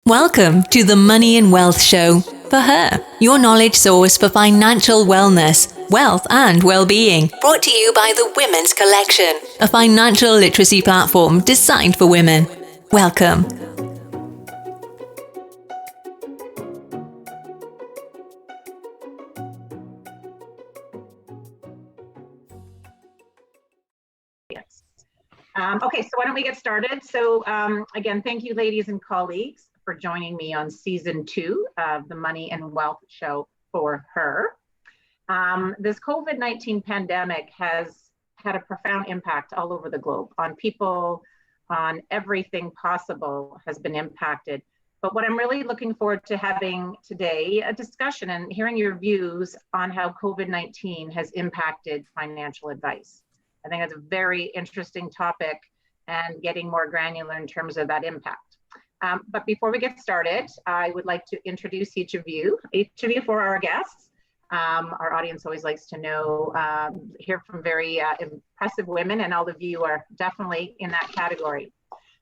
Welcome to the Money and Wealth Show. For her, your knowledge source for financial wellness, wealth and well-being. Brought to you by the Women's Collection, a financial literacy platform designed for women. Welcome. Okay, so why don't we get started? So again, thank you, ladies and colleagues, for joining me on season 2 of the Money and Wealth Show for her. This COVID-19 pandemic has had a profound impact all over the globe on people, on everything possible has been impacted. But what I'm really looking forward to having today, a discussion and hearing your views on how COVID-19 has impacted financial advice. I think it's a very interesting topic and getting more granular in terms of that impact. But before we get started, I would like to introduce each of you for our guests. Our audience always likes to know, hear from very impressive women, and all of you are definitely in that category.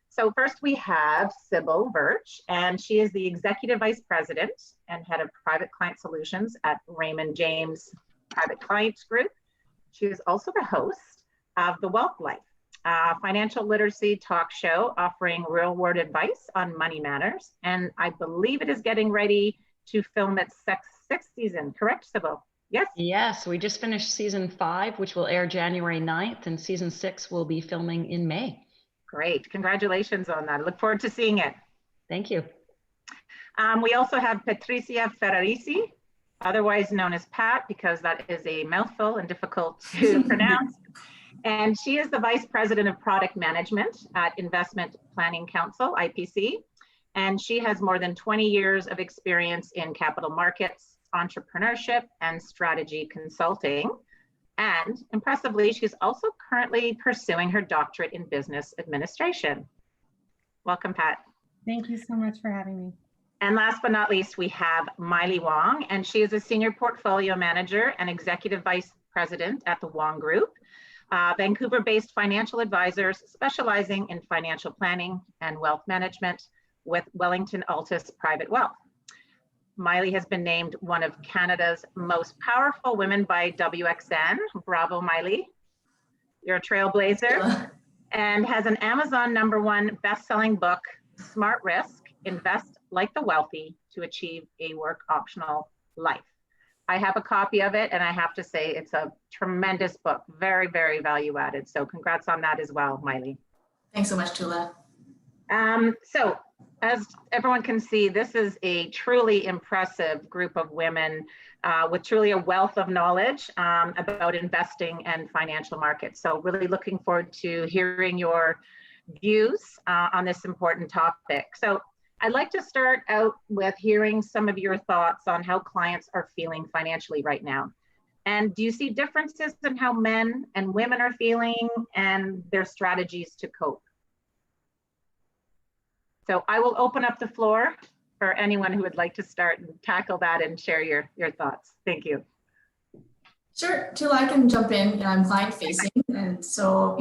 So first we have Sybil Birch, and she is the Executive Vice President and Head of Private Client Solutions at Raymond James Private Clients Group. She is also the host of The Wealth Life, a financial literacy talk show offering real-world advice on money matters. And I believe it is getting ready to film its sixth season, correct, Sybil? Yes? Yes, we just finished season 5, which will air January 9th, and season 6 will be filming in May. Great, congratulations on that. I look forward to seeing it. Thank you. We also have Patricia Ferrarisi, otherwise known as Pat, because that is a mouthful and difficult to pronounce. And she is the Vice President of Product Management at Investment Planning Counsel, IPC. And she has more than 20 years of experience in capital markets, entrepreneurship, and strategy consulting. And impressively, she's also currently pursuing her doctorate in business administration. Welcome, Pat. Thank you so much for having me. And last but not least, we have Miley Wong, and she is a Senior Portfolio Manager and Executive Vice President at the Wong Group. Vancouver-based financial advisors specializing in financial planning and wealth management with Wellington Altus Private Wealth. Miley has been named one of Canada's most powerful women by WXN. Bravo, Miley. You're a trailblazer. And has an Amazon #1 best-selling book, Smart Risk, Invest Like the Wealthy to Achieve a Work Optional Life. I have a copy of it, and I have to say it's a tremendous book, very, very value added. So congrats on that as well, Miley. Thanks so much, Tuula. So as everyone can see, this is a truly impressive group of women with truly a wealth of knowledge about investing and financial markets. So really looking forward to hearing your views on this important topic. So I'd like to start out with hearing some of your thoughts on how clients are feeling financially right now. And do you see differences in how men and women are feeling and their strategies to cope? So I will open up the floor for anyone who would like to start and tackle that and share your thoughts. Thank you. Sure, Tuula, I can jump in. I'm client facing. And so,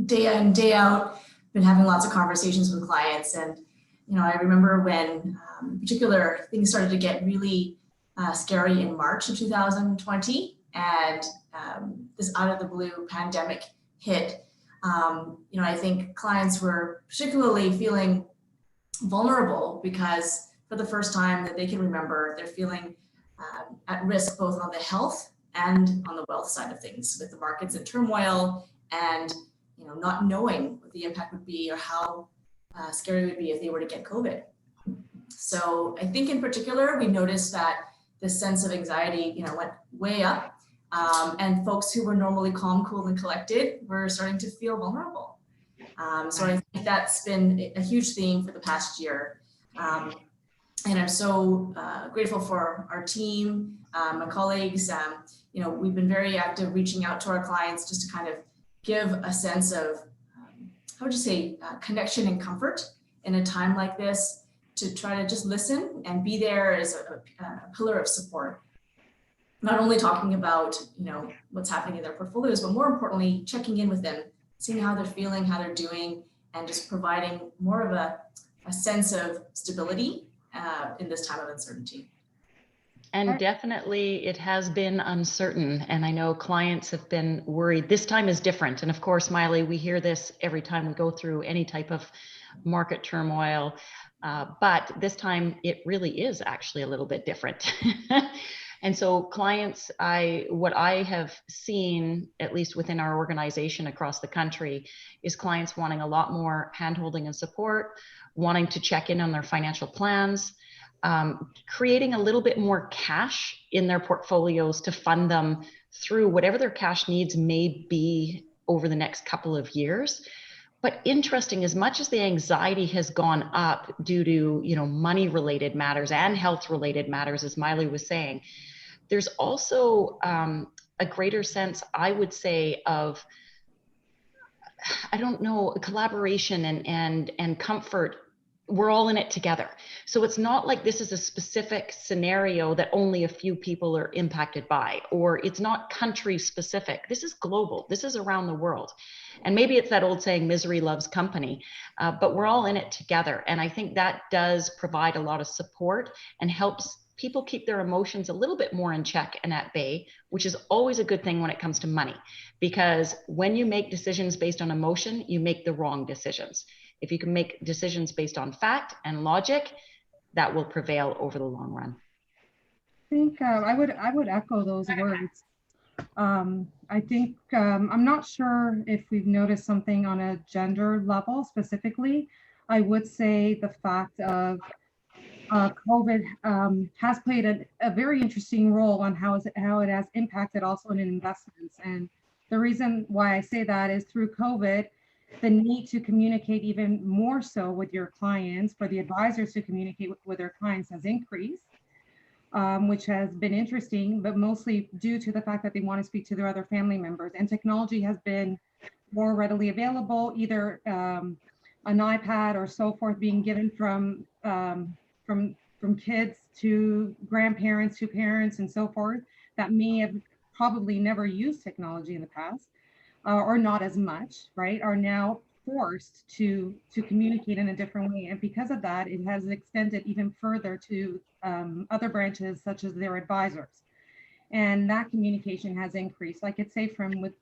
day in, day out, been having lots of conversations with clients. And I remember when in particular things started to get really scary in March of 2020, and this out of the blue pandemic hit. I think clients were particularly feeling vulnerable because for the first time that they can remember, they're feeling at risk both on the health and on the wealth side of things, with the markets in turmoil and not knowing what the impact would be or how scary it would be if they were to get COVID. So I think in particular, we noticed that this sense of anxiety, went way up, and folks who were normally calm, cool, and collected were starting to feel vulnerable. So I think that's been a huge theme for the past year. And I'm so grateful for our team, my colleagues. We've been very active reaching out to our clients just to kind of give a sense of connection and comfort in a time like this, to try to just listen and be there as a pillar of support. Not only talking about, what's happening in their portfolios, but more importantly, checking in with them, seeing how they're feeling, how they're doing, and just providing more of a a sense of stability in this time of uncertainty. And definitely it has been uncertain. And I know clients have been worried. This time is different. And of course, Miley, we hear this every time we go through any type of market turmoil. But this time it really is actually a little bit different. And so clients, what I have seen, at least within our organization across the country, is clients wanting a lot more handholding and support, wanting to check in on their financial plans, creating a little bit more cash in their portfolios to fund them through whatever their cash needs may be over the next couple of years. But interesting, as much as the anxiety has gone up due to, money related matters and health related matters, as Miley was saying, there's also a greater sense, I would say, of, collaboration and comfort. We're all in it together. So it's not like this is a specific scenario that only a few people are impacted by, or it's not country specific. This is global. This is around the world. And maybe it's that old saying, misery loves company, but we're all in it together. And I think that does provide a lot of support and helps people keep their emotions a little bit more in check and at bay, which is always a good thing when it comes to money, because when you make decisions based on emotion, you make the wrong decisions. If you can make decisions based on fact and logic, that will prevail over the long run. I think I would echo those words. I think I'm not sure if we've noticed something on a gender level specifically. I would say the fact of COVID has played a very interesting role on how it has impacted also in investments. And the reason why I say that is through COVID, the need to communicate even more so with your clients, for the advisors to communicate with their clients, has increased, which has been interesting, but mostly due to the fact that they want to speak to their other family members. And technology has been more readily available, either an iPad or so forth being given from kids to grandparents to parents and so forth, that may have probably never used technology in the past. Or not as much, right, are now forced to communicate in a different way. And because of that, it has extended even further to other branches, such as their advisors. And that communication has increased. I could say with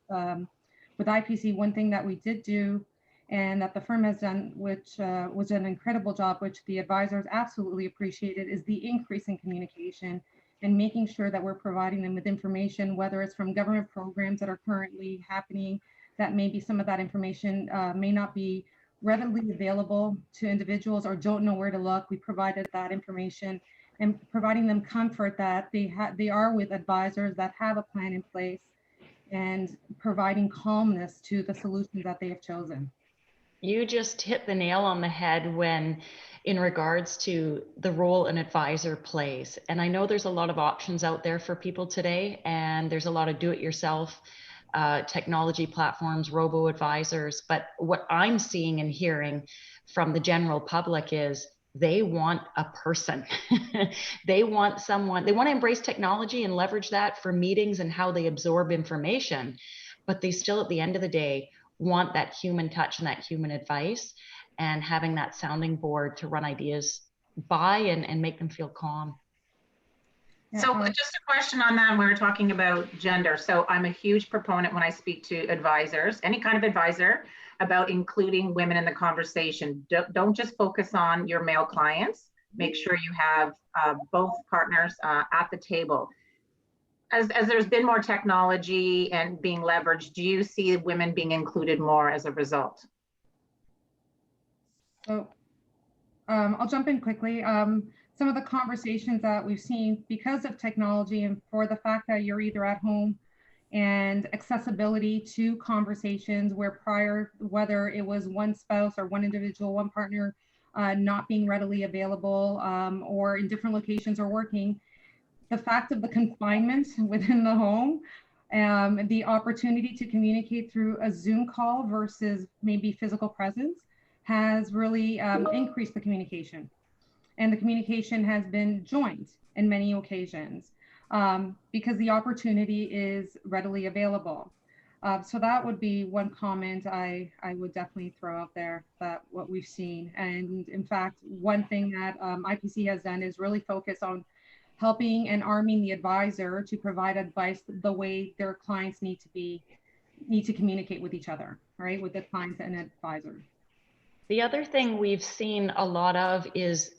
IPC, one thing that we did do and that the firm has done, which was an incredible job, which the advisors absolutely appreciated, is the increase in communication and making sure that we're providing them with information, whether it's from government programs that are currently happening, that maybe some of that information may not be readily available to individuals or don't know where to look. We provided that information and providing them comfort that they are with advisors that have a plan in place, and providing calmness to the solutions that they have chosen. You just hit the nail on the head in regards to the role an advisor plays. And I know there's a lot of options out there for people today, and there's a lot of do-it-yourself technology platforms, robo-advisors. But what I'm seeing and hearing from the general public is they want a person. They want someone, they want to embrace technology and leverage that for meetings and how they absorb information. But they still, at the end of the day, want that human touch and that human advice, and having that sounding board to run ideas by and make them feel calm. So just a question on that, we were talking about gender. So I'm a huge proponent when I speak to advisors, any kind of advisor, about including women in the conversation. Don't just focus on your male clients. Make sure you have both partners at the table. As there's been more technology and being leveraged, do you see women being included more as a result? So I'll jump in quickly. Some of the conversations that we've seen because of technology, and for the fact that you're either at home, and accessibility to conversations where prior, whether it was one spouse or one individual, one partner not being readily available or in different locations or working, the fact of the confinement within the home, the opportunity to communicate through a Zoom call versus maybe physical presence has really increased the communication. And the communication has been joint in many occasions because the opportunity is readily available. So that would be one comment I would definitely throw out there, that what we've seen. And in fact, one thing that IPC has done is really focus on helping and arming the advisor to provide advice the way their clients need to communicate with each other, right? With the clients and advisor. The other thing we've seen a lot of is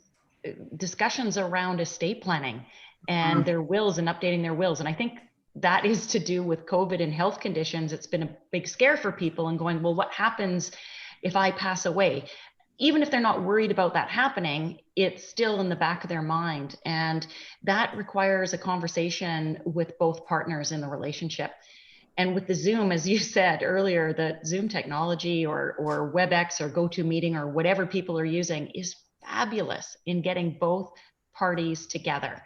discussions around estate planning and their wills and updating their wills. And I think that is to do with COVID and health conditions. It's been a big scare for people and going, well, what happens if I pass away? Even if they're not worried about that happening, it's still in the back of their mind. And that requires a conversation with both partners in the relationship. And with the Zoom, as you said earlier, the Zoom technology or WebEx or GoToMeeting or whatever people are using is fabulous in getting both parties together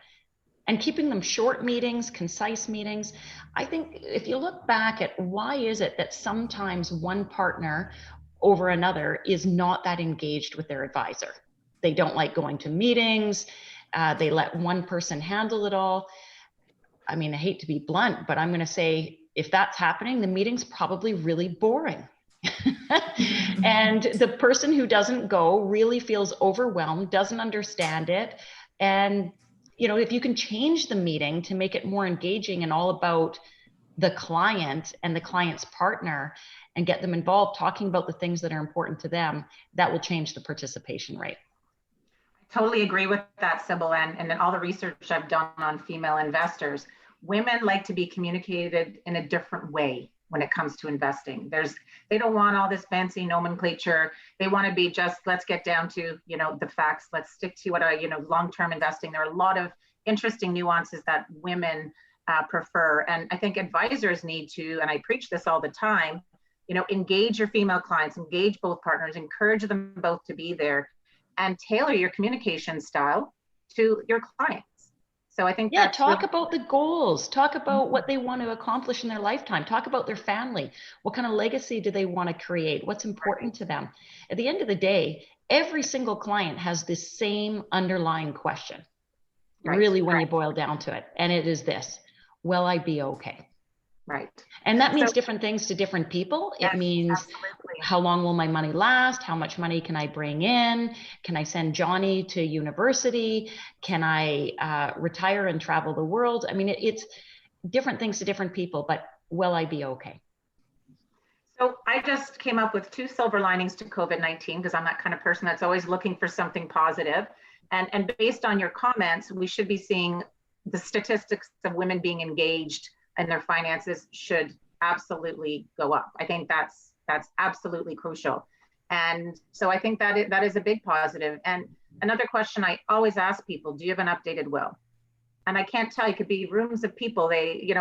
and keeping them short meetings, concise meetings. I think if you look back at why is it that sometimes one partner over another is not that engaged with their advisor. They don't like going to meetings. They let one person handle it all. I mean, I hate to be blunt, but I'm going to say, if that's happening, the meeting's probably really boring. And the person who doesn't go really feels overwhelmed, doesn't understand it. And, you know, if you can change the meeting to make it more engaging and all about the client and the client's partner and get them involved, talking about the things that are important to them, that will change the participation rate. I totally agree with that, Sybil, and all the research I've done on female investors. Women like to be communicated in a different way when it comes to investing. They don't want all this fancy nomenclature. They want to be just, let's get down to, you know, the facts. Let's stick to what long-term investing. There are a lot of interesting nuances that women prefer. And I think advisors need to, and I preach this all the time, you know, engage your female clients, engage both partners, encourage them both to be there, and tailor your communication style to your clients. So I think talk about the goals, talk about what they want to accomplish in their lifetime, talk about their family, what kind of legacy do they want to create, what's important to them. At the end of the day, every single client has this same underlying question, really, when you boil down to it. And it is this: will I be okay? Right. And that means different things to different people. It means how long will my money last? How much money can I bring in? Can I send Johnny to university? Can I retire and travel the world? I mean, it's different things to different people, but will I be okay? So I just came up with 2 silver linings to COVID-19 because I'm that kind of person that's always looking for something positive. And based on your comments, we should be seeing the statistics of women being engaged and their finances should absolutely go up. I think that's absolutely crucial. And so I think that is a big positive. And another question I always ask people, do you have an updated will? And I can't tell, it could be rooms of people,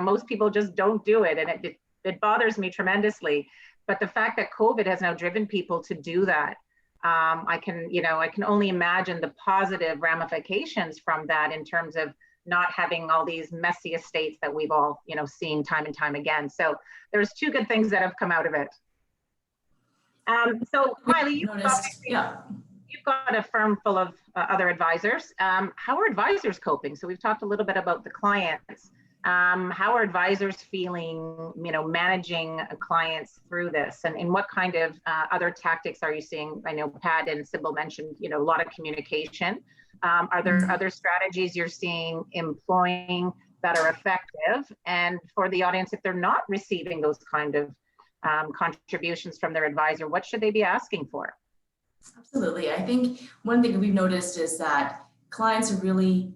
most people just don't do it. And it bothers me tremendously. But the fact that COVID has now driven people to do that, I can only imagine the positive ramifications from that in terms of not having all these messy estates that we've all, seen time and time again. So there's 2 good things that have come out of it. So Miley, you've got a firm full of other advisors. How are advisors coping? So we've talked a little bit about the clients. How are advisors feeling, managing clients through this? And what kind of other tactics are you seeing? I know Pat and Sybil mentioned, a lot of communication. Are there other strategies you're seeing employing that are effective? And for the audience, if they're not receiving those kind of contributions from their advisor, what should they be asking for? Absolutely. I think one thing we've noticed is that clients are really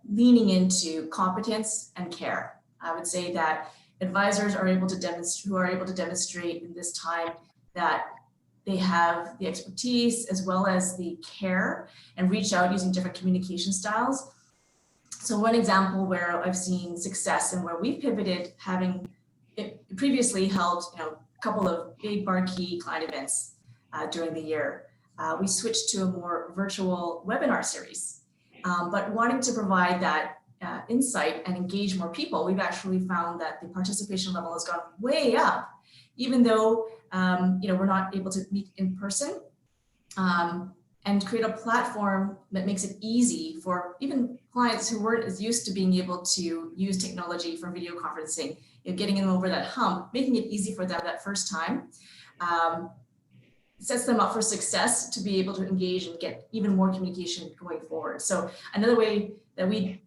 leaning into competence and care. I would say that advisors are able to demonstrate in this time that they have the expertise as well as the care and reach out using different communication styles. So one example where I've seen success and where we've pivoted, having previously held a couple of big marquee client events during the year, we switched to a more virtual webinar series. But wanting to provide that insight and engage more people, we've actually found that the participation level has gone way up, even though we're not able to meet in person, and create a platform that makes it easy for even clients who weren't as used to being able to use technology for video conferencing getting them over that hump, making it easy for them that first time, sets them up for success to be able to engage and get even more communication going forward. So another way that we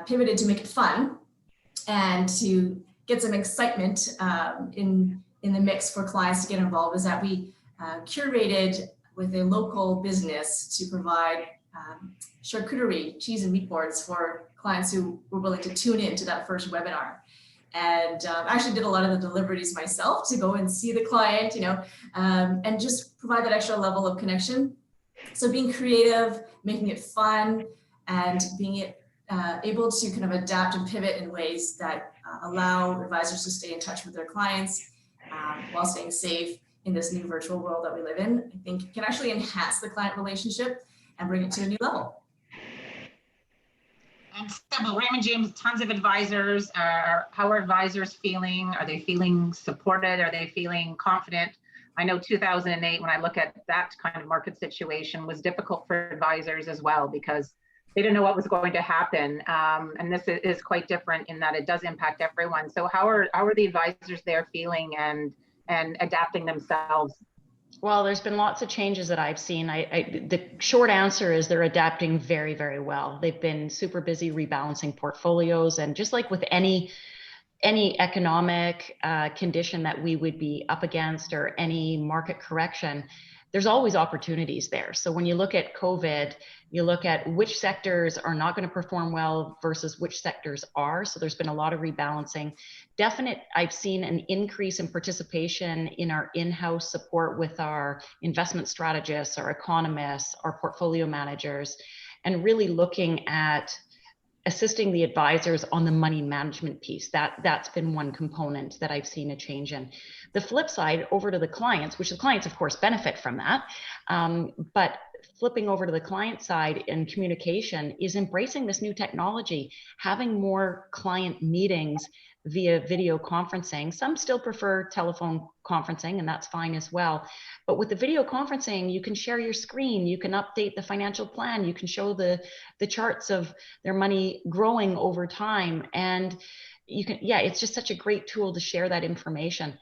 pivoted to make it fun and to get some excitement in the mix for clients to get involved is that we curated with a local business to provide charcuterie, cheese and meat boards for clients who were willing to tune in to that first webinar. And I actually did a lot of the deliveries myself to go and see the client, and just provide that extra level of connection. So being creative, making it fun, and being able to kind of adapt and pivot in ways that allow advisors to stay in touch with their clients while staying safe in this new virtual world that we live in, I think can actually enhance the client relationship and bring it to a new level. And so, Raymond James, tons of advisors. How are advisors feeling? Are they feeling supported? Are they feeling confident? I know 2008, when I look at that kind of market situation, was difficult for advisors as well because they didn't know what was going to happen. And this is quite different in that it does impact everyone. So how are the advisors there feeling and adapting themselves? Well, there's been lots of changes that I've seen. The short answer is they're adapting very, very well. They've been super busy rebalancing portfolios, and just like with any economic condition that we would be up against or any market correction, there's always opportunities there. So when you look at COVID, you look at which sectors are not going to perform well versus which sectors are. So there's been a lot of rebalancing. I've seen an increase in participation in our in-house support with our investment strategists, our economists, our portfolio managers, and really looking at assisting the advisors on the money management piece. That's been one component that I've seen a change in. The flip side, over to the clients, which the clients of course benefit from that, but flipping over to the client side in communication is embracing this new technology, having more client meetings via video conferencing. Some still prefer telephone conferencing, and that's fine as well. But with the video conferencing, you can share your screen, you can update the financial plan, you can show the charts of their money growing over time. And you can, it's just such a great tool to share that information.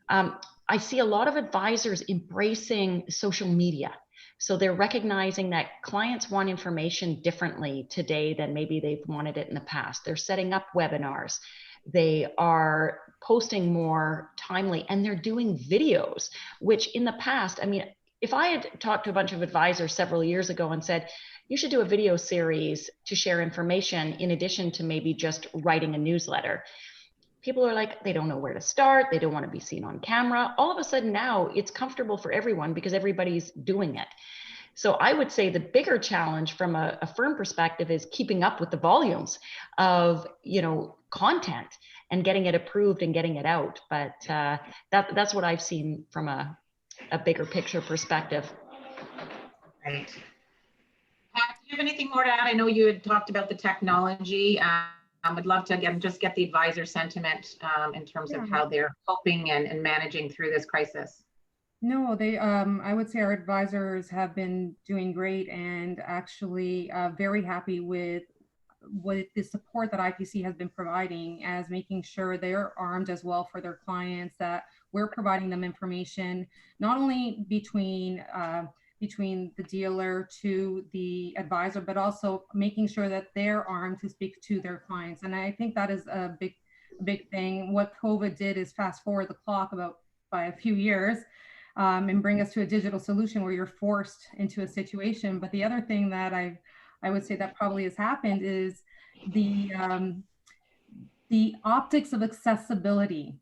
I see a lot of advisors embracing social media. So they're recognizing that clients want information differently today than maybe they've wanted it in the past. They're setting up webinars. They are posting more timely, and they're doing videos, which in the past, I mean, if I had talked to a bunch of advisors several years ago and said, you should do a video series to share information in addition to maybe just writing a newsletter, people are like, they don't know where to start. They don't want to be seen on camera. All of a sudden now it's comfortable for everyone because everybody's doing it. So I would say the bigger challenge from a firm perspective is keeping up with the volumes of, content and getting it approved and getting it out. But that's what I've seen from a bigger picture perspective. Right. Pat, do you have anything more to add? I know you had talked about the technology. I would love to, again, just get the advisor sentiment in terms of how they're coping and managing through this crisis. No, I would say our advisors have been doing great and actually very happy with the support that IPC has been providing, as making sure they're armed as well for their clients, that we're providing them information, not only between the dealer to the advisor, but also making sure that they're armed to speak to their clients. And I think that is a big thing. What COVID did is fast forward the clock by a few years and bring us to a digital solution where you're forced into a situation. But the other thing that I would say that probably has happened is the optics of accessibility.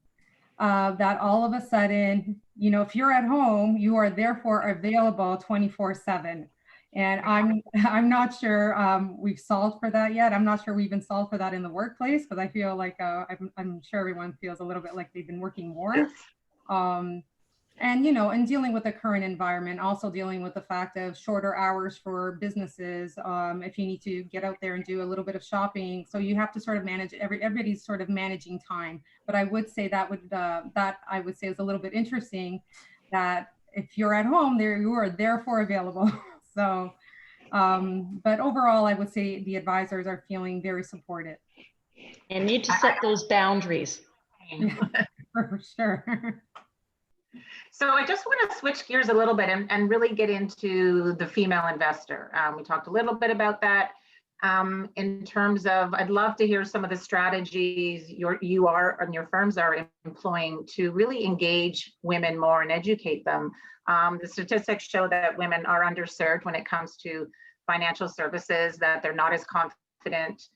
That all of a sudden, if you're at home, you are therefore available 24/7. And I'm not sure we've solved for that yet. I'm not sure we even solved for that in the workplace, because I feel like I'm sure everyone feels a little bit like they've been working more. And, and dealing with the current environment, also dealing with the fact of shorter hours for businesses, if you need to get out there and do a little bit of shopping. So you have to sort of manage, everybody's sort of managing time. But I would say that I would say is a little bit interesting, that if you're at home, you are therefore available. So, but overall, I would say the advisors are feeling very supported. And need to set those boundaries. For sure. So I just want to switch gears a little bit and really get into the female investor. We talked a little bit about that in terms of, I'd love to hear some of the strategies you are and your firms are employing to really engage women more and educate them. The statistics show that women are underserved when it comes to financial services, that they're not as confident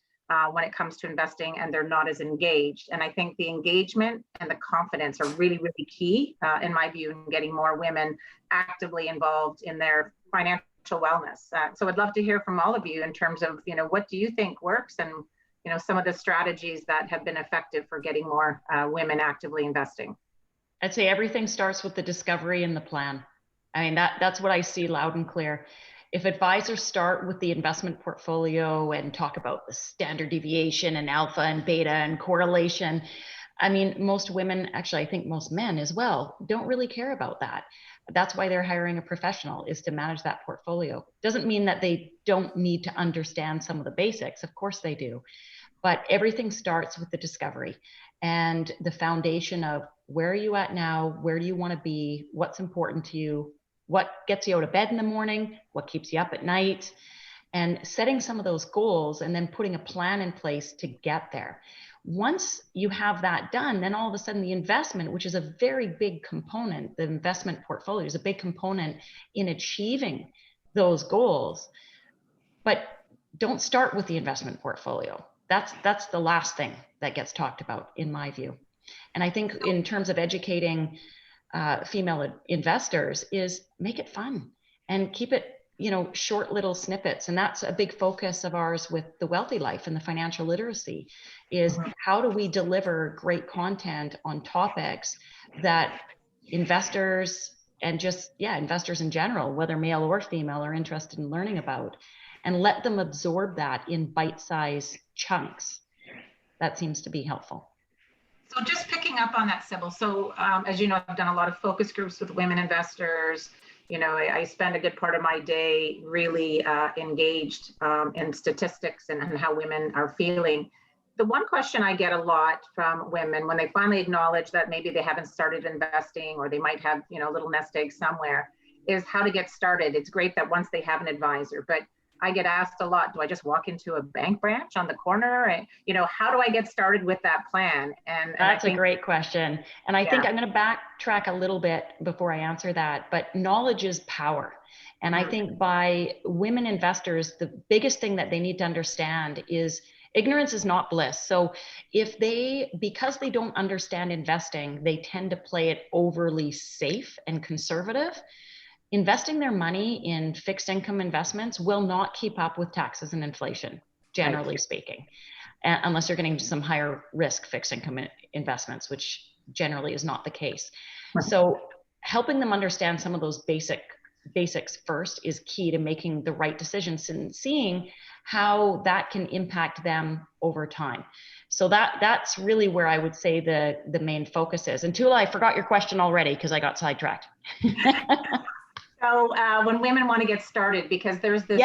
when it comes to investing, and they're not as engaged. And I think the engagement and the confidence are really, really key, in my view, in getting more women actively involved in their financial wellness. So I'd love to hear from all of you in terms of, what do you think works, and, some of the strategies that have been effective for getting more women actively investing. I'd say everything starts with the discovery and the plan. I mean, that's what I see loud and clear. If advisors start with the investment portfolio and talk about the standard deviation and alpha and beta and correlation, I mean, most women, actually, I think most men as well, don't really care about that. That's why they're hiring a professional, is to manage that portfolio. Doesn't mean that they don't need to understand some of the basics. Of course they do. But everything starts with the discovery and the foundation of where are you at now? Where do you want to be? What's important to you? What gets you out of bed in the morning? What keeps you up at night? And setting some of those goals and then putting a plan in place to get there. Once you have that done, then all of a sudden the investment, which is a very big component, the investment portfolio is a big component in achieving those goals. But don't start with the investment portfolio. That's the last thing that gets talked about, in my view. And I think in terms of educating female investors, is make it fun and keep it, short little snippets. And that's a big focus of ours with the Wealthy Life and the financial literacy, is how do we deliver great content on topics that investors and just, investors in general, whether male or female, are interested in learning about, and let them absorb that in bite-sized chunks. That seems to be helpful. So just picking up on that, Sybil. So as you know, I've done a lot of focus groups with women investors. I spend a good part of my day really engaged in statistics and how women are feeling. The one question I get a lot from women when they finally acknowledge that maybe they haven't started investing, or they might have, a little nest egg somewhere, is how to get started. It's great that once they have an advisor, but I get asked a lot, do I just walk into a bank branch on the corner? And, how do I get started with that plan? And that's a great question. And I think I'm going to backtrack a little bit before I answer that, but knowledge is power. And I think by women investors, the biggest thing that they need to understand is ignorance is not bliss. So because they don't understand investing, they tend to play it overly safe and conservative. Investing their money in fixed income investments will not keep up with taxes and inflation, generally speaking, unless you're getting some higher risk fixed income investments, which generally is not the case. Right. So helping them understand some of those basics first is key to making the right decisions and seeing how that can impact them over time. So that's really where I would say the main focus is. And Tuula, I forgot your question already because I got sidetracked. So when women want to get started, because there's this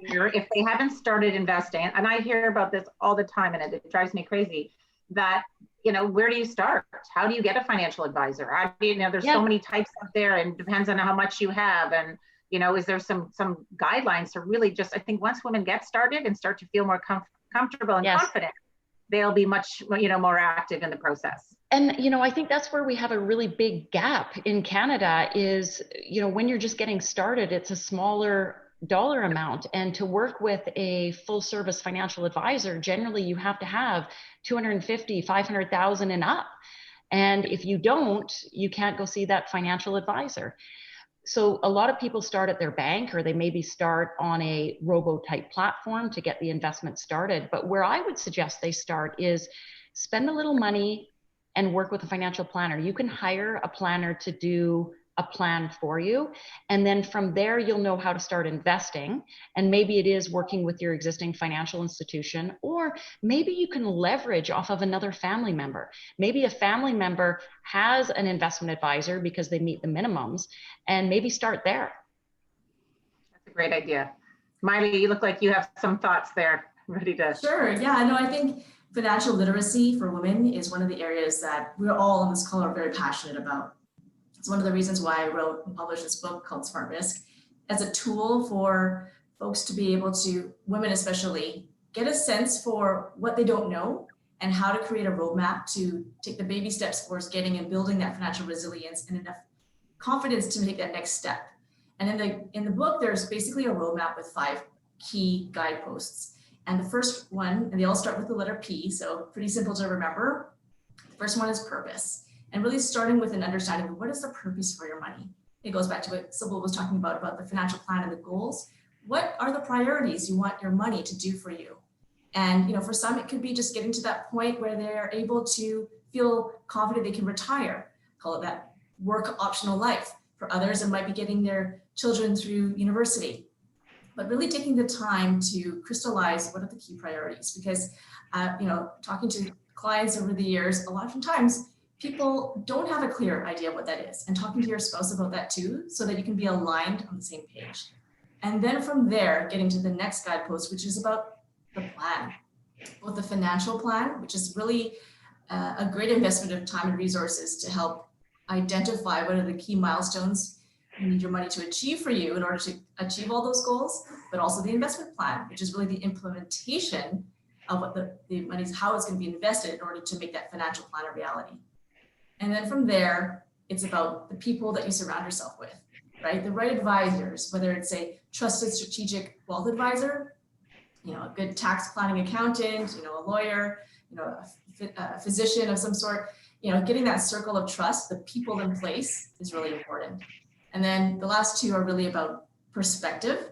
fear, if they haven't started investing, and I hear about this all the time, and it drives me crazy, that, where do you start? How do you get a financial advisor? There's so many types out there, and depends on how much you have. And, is there some guidelines to really just, I think once women get started and start to feel more comfortable and confident, they'll be much, more active in the process. And, I think that's where we have a really big gap in Canada is, when you're just getting started, it's a smaller dollar amount. And to work with a full service financial advisor, generally you have to have 250, 500,000 and up. And if you don't, you can't go see that financial advisor. So a lot of people start at their bank, or they maybe start on a robo-type platform to get the investment started. But where I would suggest they start is spend a little money and work with a financial planner. You can hire a planner to do a plan for you. And then from there, you'll know how to start investing. And maybe it is working with your existing financial institution, or maybe you can leverage off of another family member. Maybe a family member has an investment advisor because they meet the minimums, and maybe start there. That's a great idea. Miley, you look like you have some thoughts there ready to. Sure. Yeah, no, I think financial literacy for women is one of the areas that we're all on this call are very passionate about. It's one of the reasons why I wrote and published this book called Smart Risk, as a tool for folks to be able to, women especially, get a sense for what they don't know and how to create a roadmap to take the baby steps towards getting and building that financial resilience and enough confidence to make that next step. And in the book, there's basically a roadmap with 5 key guideposts. And the first one, and they all start with the letter P, so pretty simple to remember. The first one is purpose, and really starting with an understanding of what is the purpose for your money. It goes back to what Sybil was talking about the financial plan and the goals. What are the priorities you want your money to do for you? And for some, it could be just getting to that point where they're able to feel confident they can retire, call it that work optional life. For others, it might be getting their children through university, but really taking the time to crystallize what are the key priorities. Because, talking to clients over the years, a lot of times people don't have a clear idea of what that is, and talking to your spouse about that too, so that you can be aligned on the same page. And then from there, getting to the next guidepost, which is about the plan, both the financial plan, which is really a great investment of time and resources to help identify what are the key milestones you need your money to achieve for you in order to achieve all those goals, but also the investment plan, which is really the implementation of what the money's, how it's going to be invested in order to make that financial plan a reality. And then from there, it's about the people that you surround yourself with, right? The right advisors, whether it's a trusted strategic wealth advisor, a good tax planning accountant, a lawyer, a physician of some sort, getting that circle of trust, the people in place is really important. And then the last 2 are really about perspective,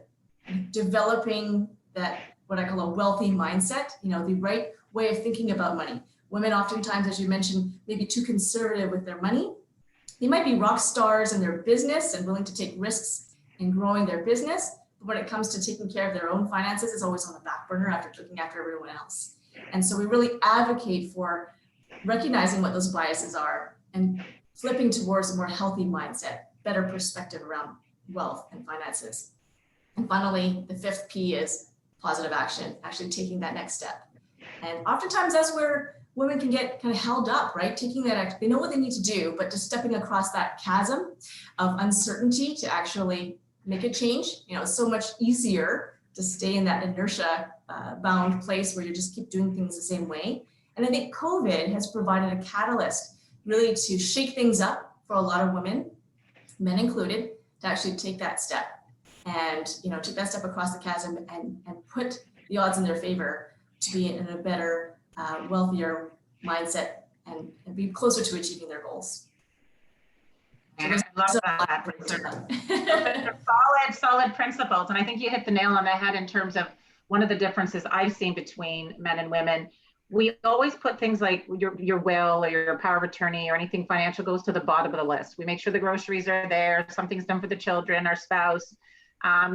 developing that, what I call a wealthy mindset, the right way of thinking about money. Women oftentimes, as you mentioned, may be too conservative with their money. They might be rock stars in their business and willing to take risks in growing their business. But when it comes to taking care of their own finances, it's always on the back burner after looking after everyone else. And so we really advocate for recognizing what those biases are and flipping towards a more healthy mindset, better perspective around wealth and finances. And finally, the 5th P is positive action, actually taking that next step. And oftentimes that's where women can get kind of held up, right? Taking that action, they know what they need to do, but just stepping across that chasm of uncertainty to actually make a change. It's so much easier to stay in that inertia bound place where you just keep doing things the same way. And I think COVID has provided a catalyst really to shake things up for a lot of women, men included, to actually take that step and, take that step across the chasm and put the odds in their favor to be in a better, wealthier mindset and be closer to achieving their goals. And I love that. solid principles. And I think you hit the nail on the head in terms of one of the differences I've seen between men and women. We always put things like your will or your power of attorney or anything financial goes to the bottom of the list. We make sure the groceries are there, something's done for the children, our spouse,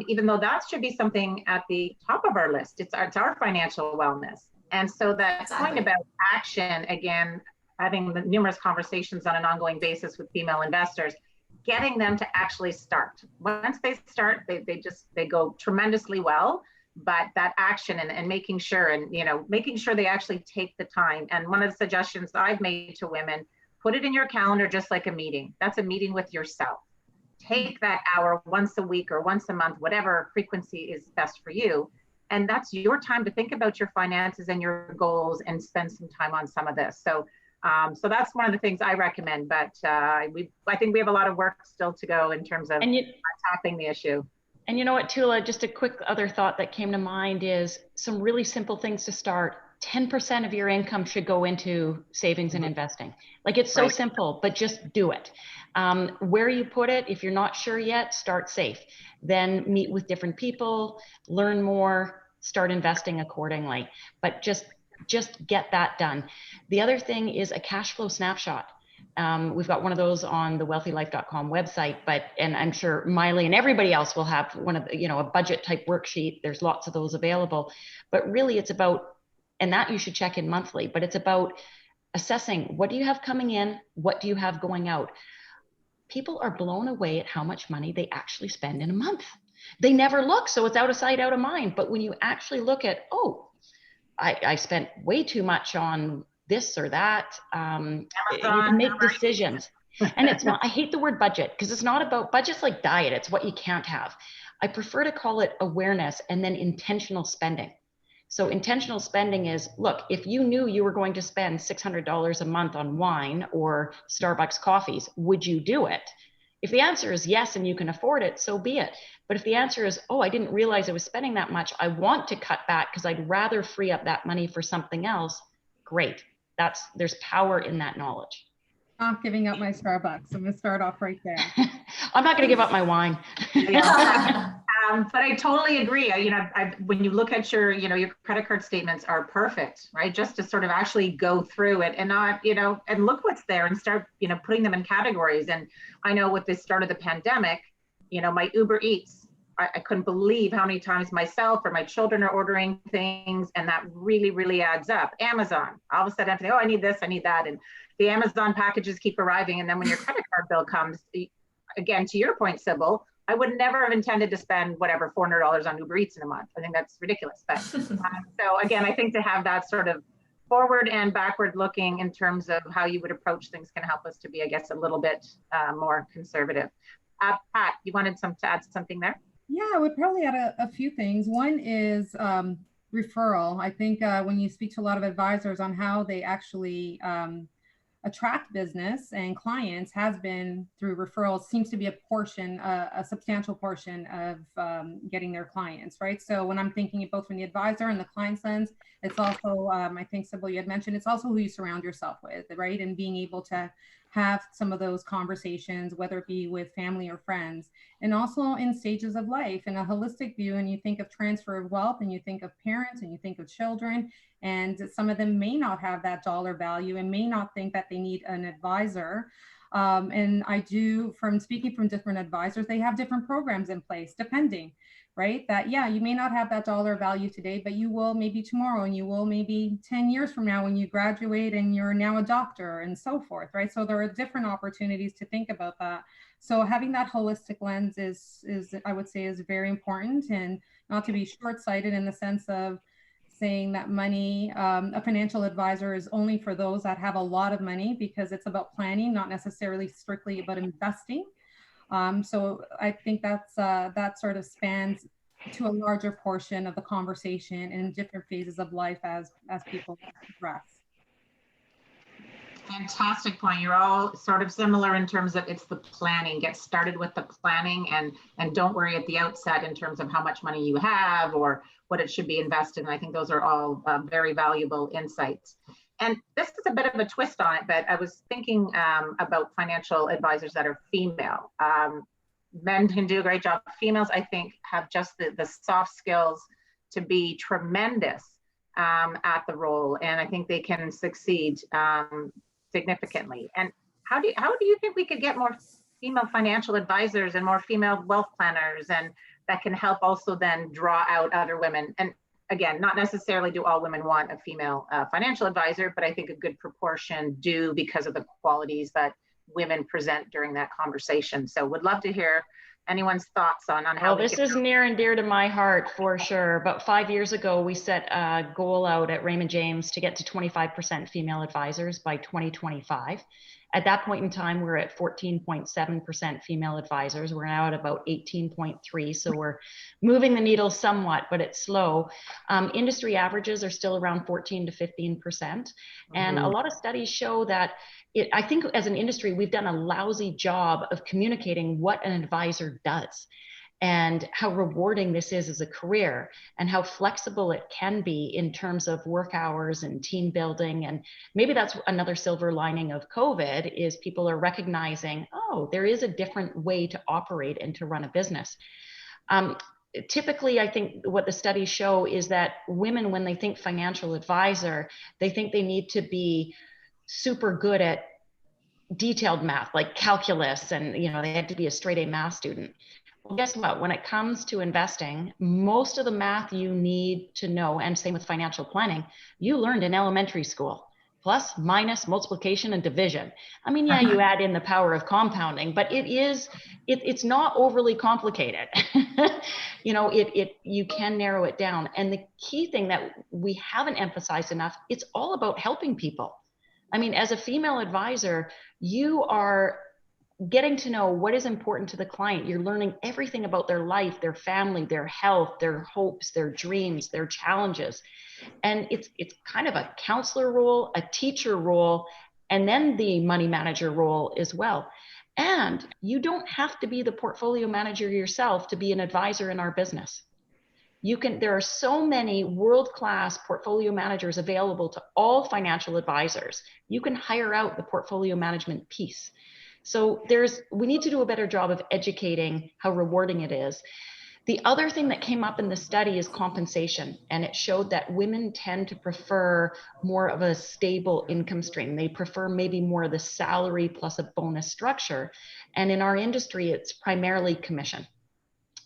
even though that should be something at the top of our list. It's our financial wellness. And so that point about action, again, having the numerous conversations on an ongoing basis with female investors, getting them to actually start. Once they start, they go tremendously well, but that action and making sure, and making sure they actually take the time. And one of the suggestions I've made to women, put it in your calendar just like a meeting. That's a meeting with yourself. Take that hour once a week or once a month, whatever frequency is best for you. And that's your time to think about your finances and your goals and spend some time on some of this. So that's one of the things I recommend, but I think we have a lot of work still to go in terms of tackling the issue. And you know what, Tuula, just a quick other thought that came to mind is some really simple things to start. 10% of your income should go into savings and investing. Like, it's so simple, but just do it. Where you put it, if you're not sure yet, start safe. Then meet with different people, learn more, start investing accordingly. But just get that done. The other thing is a cash flow snapshot. We've got one of those on the wealthylife.com website, and I'm sure Miley and everybody else will have one of the, a budget type worksheet. There's lots of those available, but really it's about, and that you should check in monthly, but it's about assessing what do you have coming in, what do you have going out. People are blown away at how much money they actually spend in a month. They never look, so it's out of sight, out of mind. But when you actually look at, I spent way too much on this or that. You Amazon, can make right? decisions. And it's not, I hate the word budget because it's not about, budget's like diet. It's what you can't have. I prefer to call it awareness and then intentional spending. So intentional spending is, look, if you knew you were going to spend $600 a month on wine or Starbucks coffees, would you do it? If the answer is yes, and you can afford it, so be it. But if the answer is, oh, I didn't realize I was spending that much, I want to cut back because I'd rather free up that money for something else, great. There's power in that knowledge. Not giving up my Starbucks. I'm going to start off right there. I'm not going to give up my wine. Yeah. But I totally agree. When you look at your credit card statements are perfect, right? Just to sort of actually go through it and not, and look what's there and start, putting them in categories. And I know with the start of the pandemic, my Uber Eats, I couldn't believe how many times myself or my children are ordering things, and that really, really adds up. Amazon, all of a sudden I have to think, oh, I need this, I need that. And the Amazon packages keep arriving. And then when your credit card bill comes, again, to your point, Sybil, I would never have intended to spend whatever $400 on Uber Eats in a month. I think that's ridiculous. But so again, I think to have that sort of forward and backward looking in terms of how you would approach things can help us to be, I guess, a little bit more conservative. Pat, you wanted to add something there? Yeah, I would probably add a few things. One is referral. I think when you speak to a lot of advisors on how they actually attract business and clients has been through referrals, seems to be a portion, a substantial portion of getting their clients, right? So when I'm thinking both from the advisor and the client's lens, it's also, I think, Sybil, you had mentioned, it's also who you surround yourself with, right? And being able to have some of those conversations, whether it be with family or friends, and also in stages of life in a holistic view. And you think of transfer of wealth, and you think of parents, and you think of children, and some of them may not have that dollar value and may not think that they need an advisor. And I do, from speaking from different advisors, they have different programs in place, depending, right? That, yeah, you may not have that dollar value today, but you will maybe tomorrow, and you will maybe 10 years from now when you graduate and you're now a doctor and so forth, right? So there are different opportunities to think about that. So having that holistic lens is I would say, is very important, and not to be short-sighted in the sense of saying that money, a financial advisor is only for those that have a lot of money, because it's about planning, not necessarily strictly about investing. So I think that sort of spans to a larger portion of the conversation in different phases of life as people progress. Fantastic point. You're all sort of similar in terms of it's the planning. Get started with the planning and don't worry at the outset in terms of how much money you have or what it should be invested in. I think those are all very valuable insights. And this is a bit of a twist on it, but I was thinking about financial advisors that are female. Men can do a great job. Females, I think, have just the soft skills to be tremendous at the role. And I think they can succeed significantly. And how do you think we could get more female financial advisors and more female wealth planners, and that can help also then draw out other women? And again, not necessarily do all women want a female financial advisor, but I think a good proportion do because of the qualities that women present during that conversation. So would love to hear anyone's thoughts on how. Well, this is near and dear to my heart for sure. About 5 years ago, we set a goal out at Raymond James to get to 25% female advisors by 2025. At that point in time, we're at 14.7% female advisors. We're now at about 18.3. So we're moving the needle somewhat, but it's slow. Industry averages are still around 14 to 15%. And a lot of studies show that I think as an industry, we've done a lousy job of communicating what an advisor does and how rewarding this is as a career and how flexible it can be in terms of work hours and team building. And maybe that's another silver lining of COVID is people are recognizing, oh, there is a different way to operate and to run a business. Typically, I think what the studies show is that women, when they think financial advisor, they think they need to be super good at detailed math, like calculus, and they had to be a straight A math student. Well, guess what? When it comes to investing, most of the math you need to know, and same with financial planning, you learned in elementary school. plus, minus, multiplication, and division. I mean, yeah, you add in the power of compounding, but it's not overly complicated. You can narrow it down. And the key thing that we haven't emphasized enough, it's all about helping people. I mean, as a female advisor, you are getting to know what is important to the client. You're learning everything about their life, their family, their health, their hopes, their dreams, their challenges. And it's kind of a counselor role, a teacher role, and then the money manager role as well. And you don't have to be the portfolio manager yourself to be an advisor in our business. There are so many world-class portfolio managers available to all financial advisors. You can hire out the portfolio management piece. So we need to do a better job of educating how rewarding it is. The other thing that came up in the study is compensation, and it showed that women tend to prefer more of a stable income stream. They prefer maybe more of the salary plus a bonus structure. And in our industry, it's primarily commission.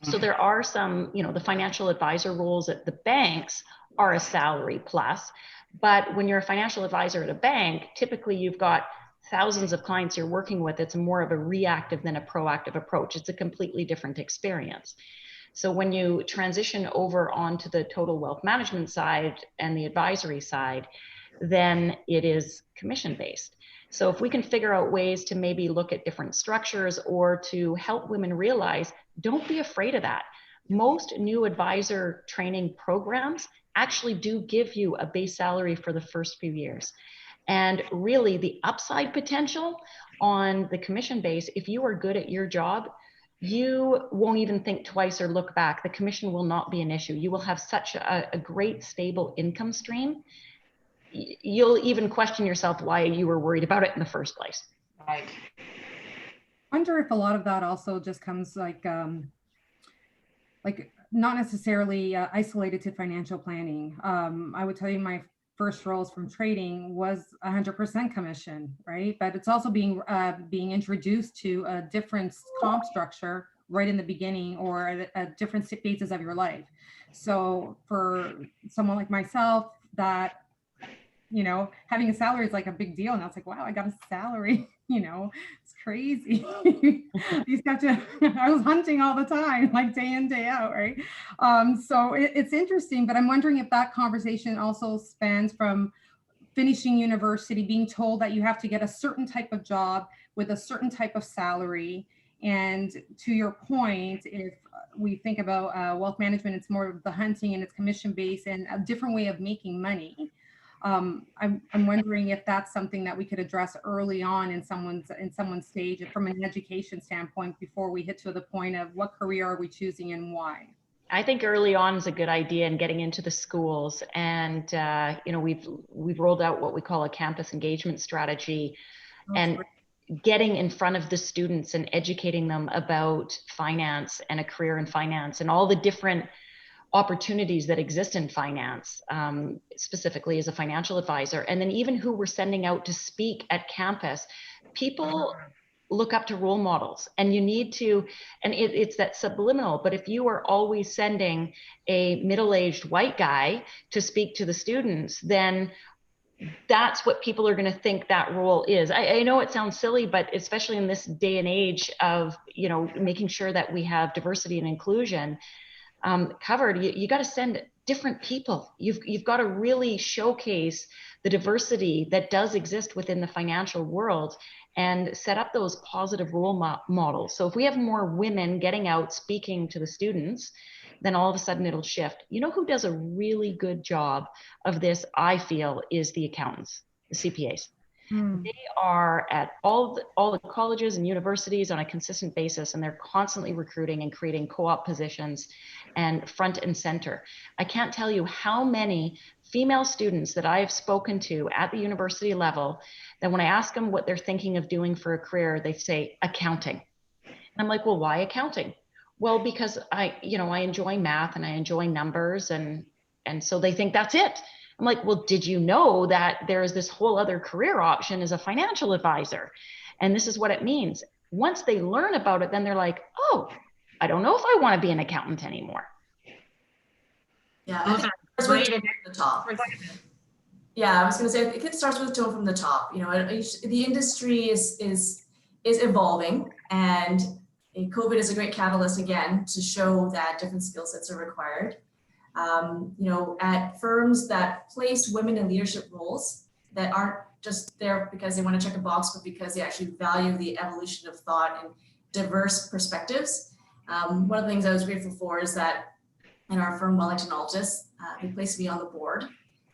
So there are some, the financial advisor roles at the banks are a salary plus, but when you're a financial advisor at a bank, typically you've got thousands of clients you're working with. It's more of a reactive than a proactive approach. It's a completely different experience. So when you transition over onto the total wealth management side and the advisory side, then it is commission based. So if we can figure out ways to maybe look at different structures or to help women realize, don't be afraid of that. Most new advisor training programs actually do give you a base salary for the first few years. And really the upside potential on the commission base, if you are good at your job, you won't even think twice or look back. The commission will not be an issue. You will have such a great stable income stream. You'll even question yourself why you were worried about it in the first place. Right. I wonder if a lot of that also just comes like not necessarily isolated to financial planning. I would tell you my first roles from trading was 100% commission, right? But it's also being introduced to a different comp structure right in the beginning or at different phases of your life. So for someone like myself that, having a salary is like a big deal. And I was like, wow, I got a salary, it's crazy. I was hunting all the time, like day in, day out, right? So it's interesting, but I'm wondering if that conversation also spans from finishing university, being told that you have to get a certain type of job with a certain type of salary. And to your point, if we think about wealth management, it's more of the hunting and it's commission based and a different way of making money. I'm wondering if that's something that we could address early on in someone's stage from an education standpoint before we hit to the point of what career are we choosing and why. I think early on is a good idea in getting into the schools, and we've rolled out what we call a campus engagement strategy, and getting in front of the students and educating them about finance and a career in finance and all the different opportunities that exist in finance, specifically as a financial advisor. And then even who we're sending out to speak at campus, people look up to role models, and you need to, and it's that subliminal, but if you are always sending a middle-aged white guy to speak to the students, then that's what people are going to think that role is. I know it sounds silly, but especially in this day and age of, making sure that we have diversity and inclusion covered, you got to send different people. You've got to really showcase the diversity that does exist within the financial world and set up those positive role models. So if we have more women getting out speaking to the students, then all of a sudden it'll shift. You know who does a really good job of this, I feel, is the accountants, the CPAs. They are at all the colleges and universities on a consistent basis, and they're constantly recruiting and creating co-op positions and front and center. I can't tell you how many female students that I have spoken to at the university level that when I ask them what they're thinking of doing for a career, they say accounting. And I'm like, well, why accounting? Well, because I enjoy math and I enjoy numbers, and so they think that's it. I'm like, well, did you know that there is this whole other career option as a financial advisor? And this is what it means. Once they learn about it, then they're like, oh, I don't know if I want to be an accountant anymore. Yeah, I think the top. Yeah, I was going to say, I think it starts with tone from the top. You know, the industry is evolving, and COVID is a great catalyst again to show that different skill sets are required. You know, at firms that place women in leadership roles that aren't just there because they want to check a box, but because they actually value the evolution of thought and diverse perspectives. One of the things I was grateful for is that in our firm, Wellington Altus, they placed me on the board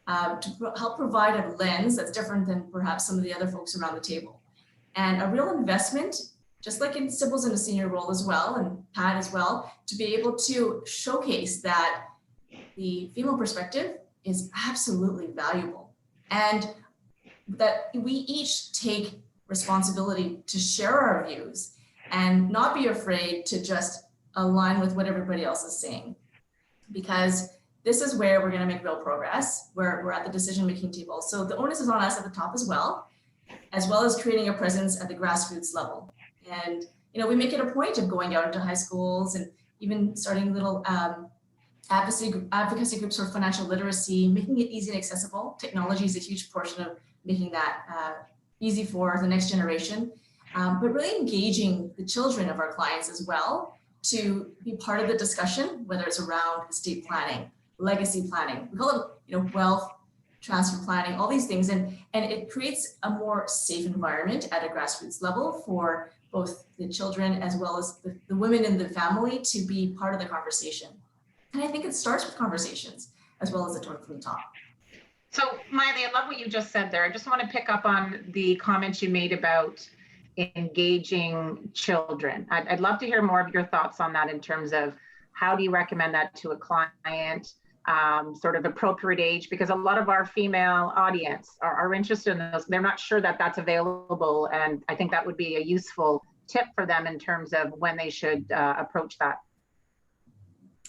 to help provide a lens that's different than perhaps some of the other folks around the table. And a real investment, just like in Sybil's in a senior role as well, and Pat as well, to be able to showcase that the female perspective is absolutely valuable, and that we each take responsibility to share our views and not be afraid to just align with what everybody else is saying. Because this is where we're going to make real progress, where we're at the decision-making table. So the onus is on us at the top as well as creating a presence at the grassroots level. And, you know, we make it a point of going out into high schools and even starting little advocacy groups for financial literacy, making it easy and accessible. Technology is a huge portion of making that easy for the next generation, but really engaging the children of our clients as well to be part of the discussion, whether it's around estate planning, legacy planning, we call it, you know, wealth transfer planning, all these things. And it creates a more safe environment at a grassroots level for both the children as well as the women in the family to be part of the conversation. And I think it starts with conversations as well as the tone from the top. So Miley, I love what you just said there. I just want to pick up on the comments you made about engaging children. I'd love to hear more of your thoughts on that in terms of how do you recommend that to a client, sort of appropriate age, because a lot of our female audience are interested in those. They're not sure that that's available. And I think that would be a useful tip for them in terms of when they should approach that.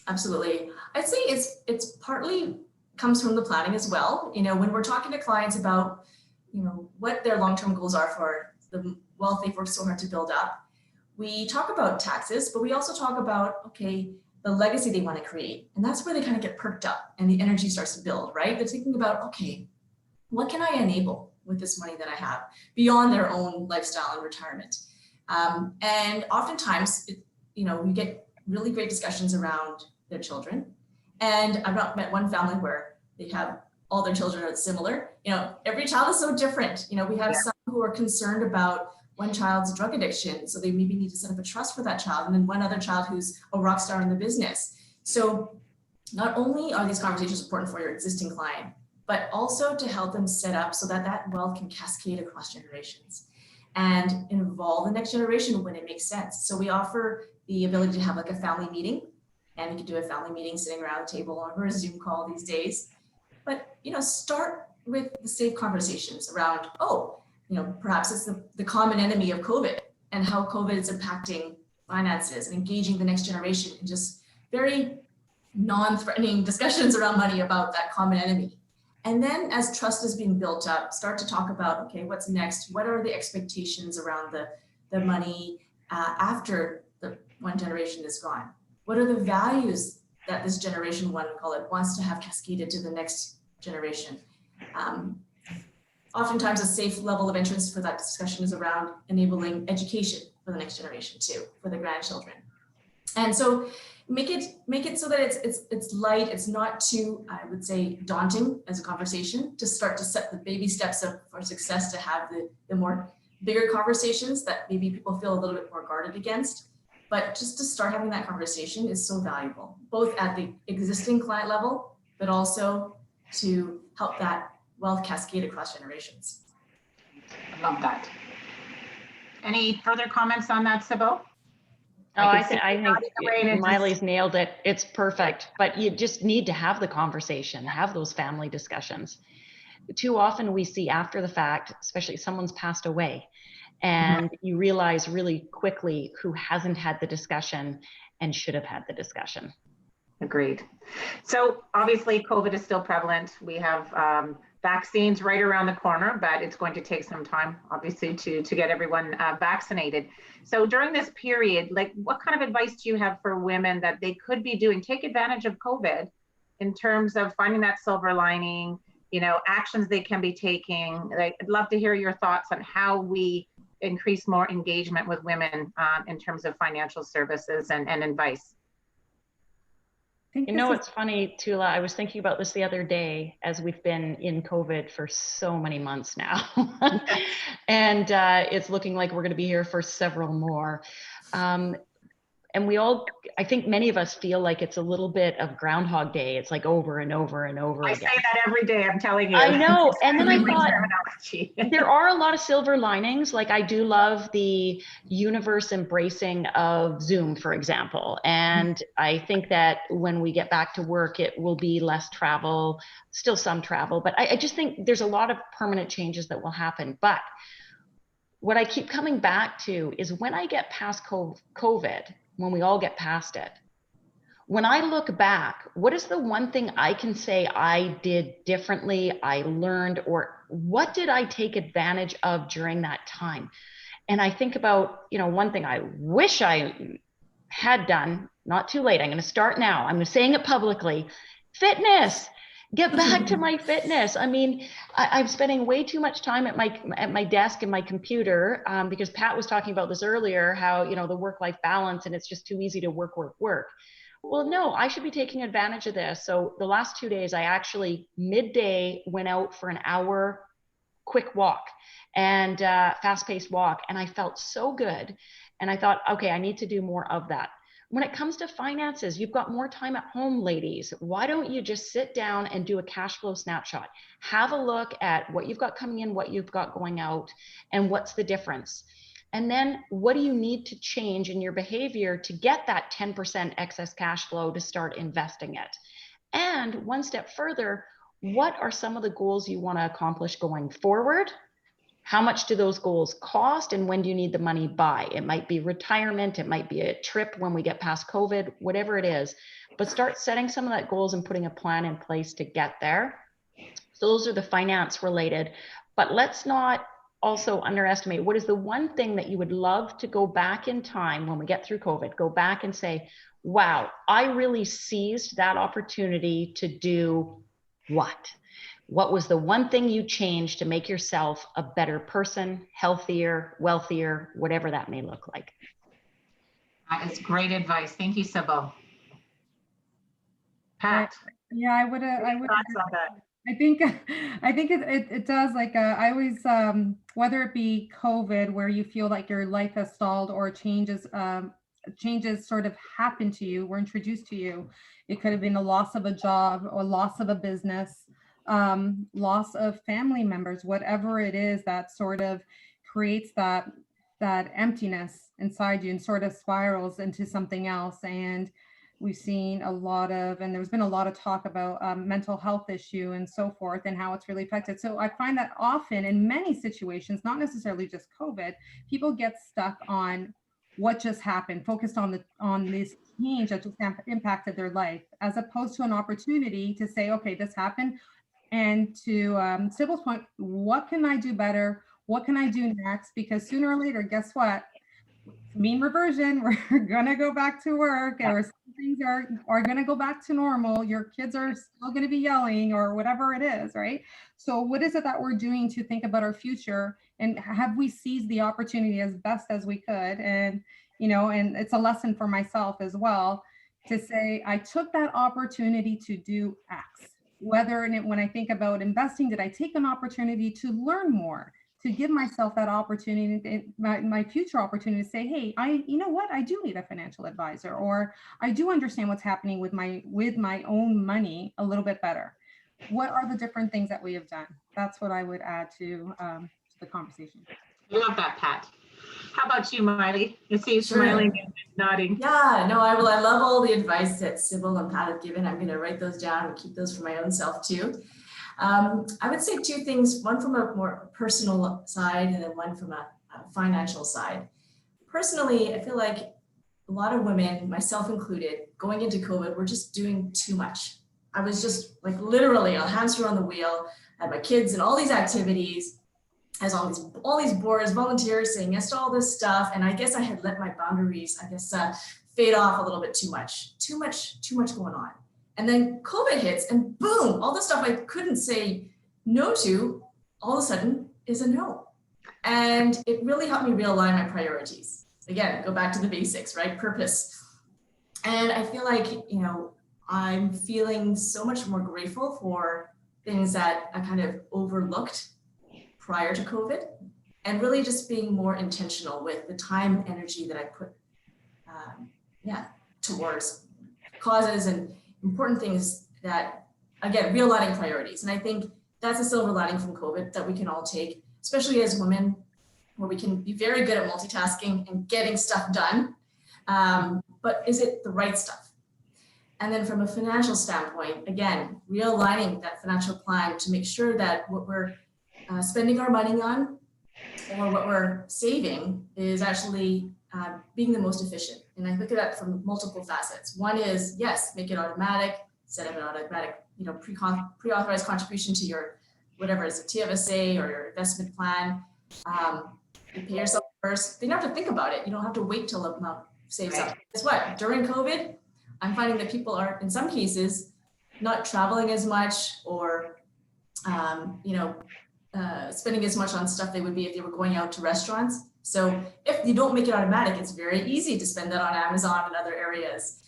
Absolutely. I'd say it's partly comes from the planning as well. You know, when we're talking to clients about, you know, what their long-term goals are for the wealth they've worked so hard to build up, we talk about taxes, but we also talk about, okay, the legacy they want to create. And that's where they kind of get perked up and the energy starts to build, right? They're thinking about, okay, what can I enable with this money that I have beyond their own lifestyle and retirement? And oftentimes, you know, we get really great discussions around their children. And I've not met one family where they have all their children are similar. You know, every child is so different. You know, we have some who are concerned about one child's drug addiction, so they maybe need to set up a trust for that child, and then one other child who's a rock star in the business. So not only are these conversations important for your existing client, but also to help them set up so that that wealth can cascade across generations and involve the next generation when it makes sense. So we offer the ability to have like a family meeting, and you can do a family meeting sitting around a table or a Zoom call these days. But, you know, start with the safe conversations around, oh, you know, perhaps it's the common enemy of COVID and how COVID is impacting finances and engaging the next generation in just very non-threatening discussions around money about that common enemy. And then as trust is being built up, start to talk about, okay, what's next? What are the expectations around the money after the one generation is gone? What are the values that this generation one, we call it, wants to have cascaded to the next generation? Oftentimes a safe level of entrance for that discussion is around enabling education for the next generation too, for the grandchildren. And so make it so that it's light, it's not too, I would say, daunting as a conversation, to start to set the baby steps up for success, to have the more bigger conversations that maybe people feel a little bit more guarded against. But just to start having that conversation is so valuable, both at the existing client level, but also to help that wealth cascade across generations. I love that. Any further comments on that, Sybil? Oh, I think Miley's nailed it. It's perfect, but you just need to have the conversation, have those family discussions. Too often we see after the fact, especially if someone's passed away, and you realize really quickly who hasn't had the discussion and should have had the discussion. Agreed. So obviously COVID is still prevalent. We have vaccines right around the corner, but it's going to take some time, obviously, to get everyone vaccinated. So during this period, like, what kind of advice do you have for women that they could be doing, take advantage of COVID in terms of finding that silver lining, actions they can be taking. I'd love to hear your thoughts on how we increase more engagement with women in terms of financial services and advice. It's funny, Tuula, I was thinking about this the other day as we've been in COVID for so many months now. And it's looking like we're going to be here for several more. And I think many of us feel like it's a little bit of Groundhog Day. It's like over and over and over again. I say that every day, I'm telling you. I know. And then I thought, there are a lot of silver linings. Like, I do love the universe embracing of Zoom, for example. And I think that when we get back to work, it will be less travel, still some travel. But I just think there's a lot of permanent changes that will happen. But what I keep coming back to is when I get past COVID, when we all get past it, when I look back, what is the one thing I can say I did differently, I learned, or what did I take advantage of during that time? And I think about, one thing I wish I had done, not too late, I'm going to start now, I'm saying it publicly, fitness. Get back to my fitness. I mean, I'm spending way too much time at my desk and my computer because Pat was talking about this earlier, how, the work-life balance, and it's just too easy to work. Well, no, I should be taking advantage of this. So the last 2 days, I actually midday went out for an hour quick walk and fast-paced walk. And I felt so good. And I thought, okay, I need to do more of that. When it comes to finances, you've got more time at home, ladies. Why don't you just sit down and do a cash flow snapshot? Have a look at what you've got coming in, what you've got going out, and what's the difference. And then what do you need to change in your behavior to get that 10% excess cash flow to start investing it? And one step further, what are some of the goals you want to accomplish going forward? How much do those goals cost, and when do you need the money by? It might be retirement, it might be a trip when we get past COVID, whatever it is, but start setting some of that goals and putting a plan in place to get there. So those are the finance related, but let's not also underestimate what is the one thing that you would love to go back in time when we get through COVID, go back and say, wow, I really seized that opportunity to do what? What was the one thing you changed to make yourself a better person, healthier, wealthier, whatever that may look like? That is great advice. Thank you, Sybil. Pat. Yeah, I would. I think it does. Like I always, whether it be COVID, where you feel like your life has stalled, or changes sort of happen to you, were introduced to you. It could have been a loss of a job or loss of a business. Loss of family members, whatever it is that sort of creates that emptiness inside you and sort of spirals into something else. And we've seen and there's been a lot of talk about mental health issue and so forth, and how it's really affected. So I find that often in many situations, not necessarily just COVID, people get stuck on what just happened, focused on this change that just impacted their life, as opposed to an opportunity to say, okay, this happened. And to Sybil's point, what can I do better? What can I do next? Because sooner or later, guess what? Mean reversion, we're going to go back to work, or some things are going to go back to normal. Your kids are still going to be yelling, or whatever it is, right? So what is it that we're doing to think about our future? And have we seized the opportunity as best as we could? And, and it's a lesson for myself as well, to say, I took that opportunity to do X. When I think about investing, did I take an opportunity to learn more, to give myself that opportunity, my future opportunity, to say, hey, you know what, I do need a financial advisor, or I do understand what's happening with my own money a little bit better. What are the different things that we have done? That's what I would add to the conversation. I love that, Pat. How about you, Miley? You see you smiling and nodding. Yeah, no, I love all the advice that Sybil and Pat have given. I'm going to write those down and keep those for my own self too. I would say two things, one from a more personal side and then one from a financial side. Personally, I feel like a lot of women, myself included, going into COVID, were just doing too much. I was just like literally a hamster on the wheel. I had my kids and all these activities, as all these boards, volunteers, saying yes to all this stuff. And I guess I had let my boundaries, fade off a little bit too much going on. And then COVID hits and boom, all the stuff I couldn't say no to all of a sudden is a no. And it really helped me realign my priorities. Again, go back to the basics, right? Purpose. And I feel like, I'm feeling so much more grateful for things that I kind of overlooked prior to COVID, and really just being more intentional with the time and energy that I put towards causes and important things that, again, realigning priorities. And I think that's a silver lining from COVID that we can all take, especially as women, where we can be very good at multitasking and getting stuff done. But is it the right stuff? And then from a financial standpoint, again, realigning that financial plan to make sure that what we're spending our money on or what we're saving is actually being the most efficient. And I look at that from multiple facets. One is, yes, make it automatic, set up an automatic, pre-authorized contribution to your, whatever it's a TFSA or your investment plan. You pay yourself first. You don't have to think about it. You don't have to wait till the amount saves up. Guess what? During COVID, I'm finding that people are, in some cases, not traveling as much or, spending as much on stuff they would be if they were going out to restaurants. So if you don't make it automatic, it's very easy to spend that on Amazon and other areas.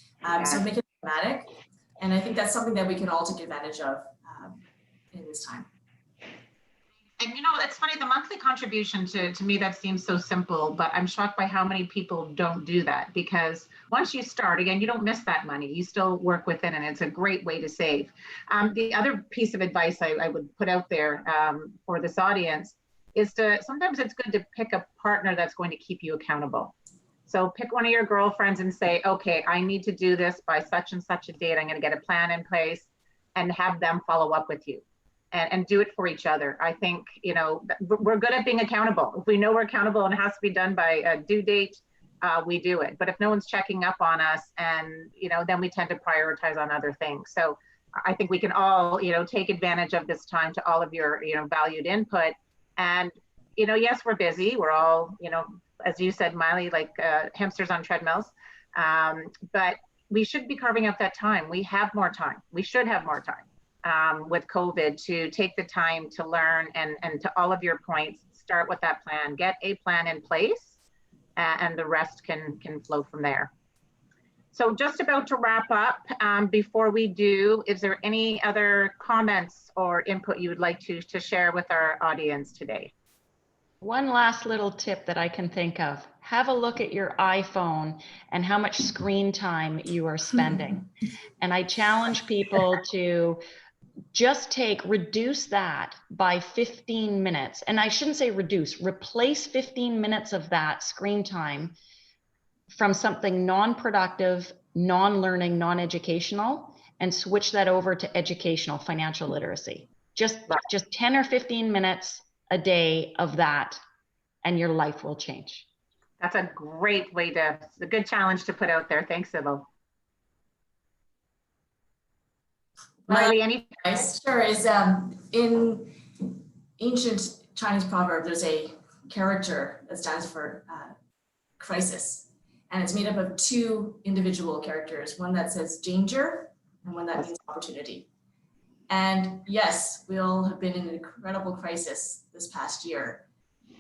So make it automatic. And I think that's something that we can all take advantage of in this time. And it's funny, the monthly contribution to me, that seems so simple, but I'm shocked by how many people don't do that, because once you start, again, you don't miss that money. You still work within it, and it's a great way to save. The other piece of advice I would put out there for this audience is sometimes it's good to pick a partner that's going to keep you accountable. So pick one of your girlfriends and say, okay, I need to do this by such and such a date. I'm going to get a plan in place, and have them follow up with you. And do it for each other. I think, we're good at being accountable. If we know we're accountable and it has to be done by a due date, we do it. But if no one's checking up on us, and, then we tend to prioritize on other things. So I think we can all, take advantage of this time to all of your, valued input. And, yes, we're busy. We're all, as you said, Miley, like hamsters on treadmills. But we should be carving out that time. We have more time. We should have more time. With COVID, to take the time to learn, and to all of your points, start with that plan, get a plan in place, and the rest can flow from there. So just about to wrap up. Before we do, is there any other comments or input you would like to share with our audience today? One last little tip that I can think of. Have a look at your iPhone and how much screen time you are spending. And I challenge people to just reduce that by 15 minutes. And I shouldn't say reduce, replace 15 minutes of that screen time from something non-productive, non-learning, non-educational, and switch that over to educational, financial literacy. Just 10 or 15 minutes a day of that, and your life will change. That's a great way it's a good challenge to put out there. Thanks, Sybil. Miley, any? Sure. Is in ancient Chinese proverb, there's a character that stands for crisis, and it's made up of two individual characters, one that says danger and one that means opportunity. And yes, we all have been in an incredible crisis this past year,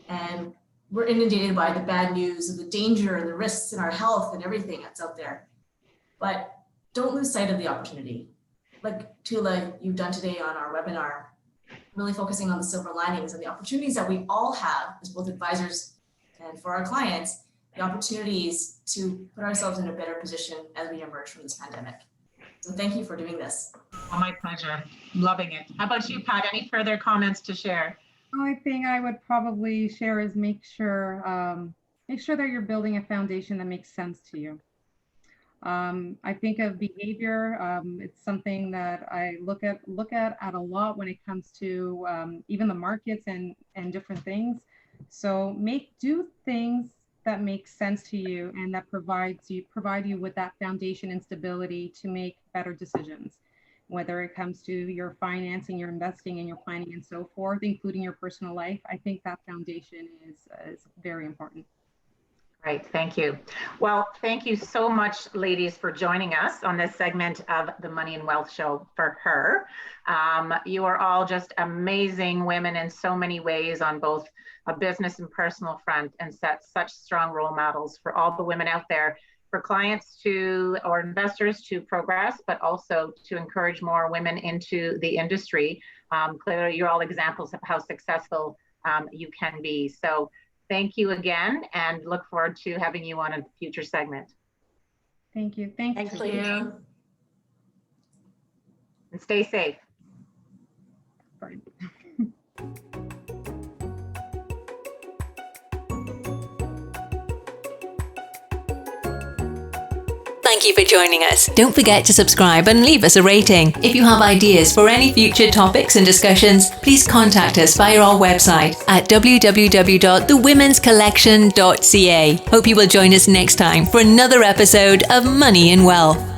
and we're inundated by the bad news of the danger and the risks in our health and everything that's out there. But don't lose sight of the opportunity. Like Tuula, you've done today on our webinar, really focusing on the silver linings and the opportunities that we all have as both advisors and for our clients, the opportunities to put ourselves in a better position as we emerge from this pandemic. So thank you for doing this. Oh, my pleasure. Loving it. How about you, Pat? Any further comments to share? The only thing I would probably share is make sure that you're building a foundation that makes sense to you. I think of behavior. It's something that I look at a lot when it comes to even the markets and different things. So do things that make sense to you and that provide you with that foundation and stability to make better decisions, whether it comes to your financing, your investing, and your planning and so forth, including your personal life. I think that foundation is very important. Great, thank you. Well, thank you so much, ladies, for joining us on this segment of the Money and Wealth Show for Her. You are all just amazing women in so many ways on both a business and personal front, and set such strong role models for all the women out there, for clients to, or investors to progress, but also to encourage more women into the industry. Clearly, you're all examples of how successful you can be. So thank you again, and look forward to having you on a future segment. Thank you. Thanks. Thank you. And stay safe. Bye. Thank you for joining us. Don't forget to subscribe and leave us a rating. If you have ideas for any future topics and discussions, please contact us via our website at www.thewomenscollection.ca. Hope you will join us next time for another episode of Money and Wealth.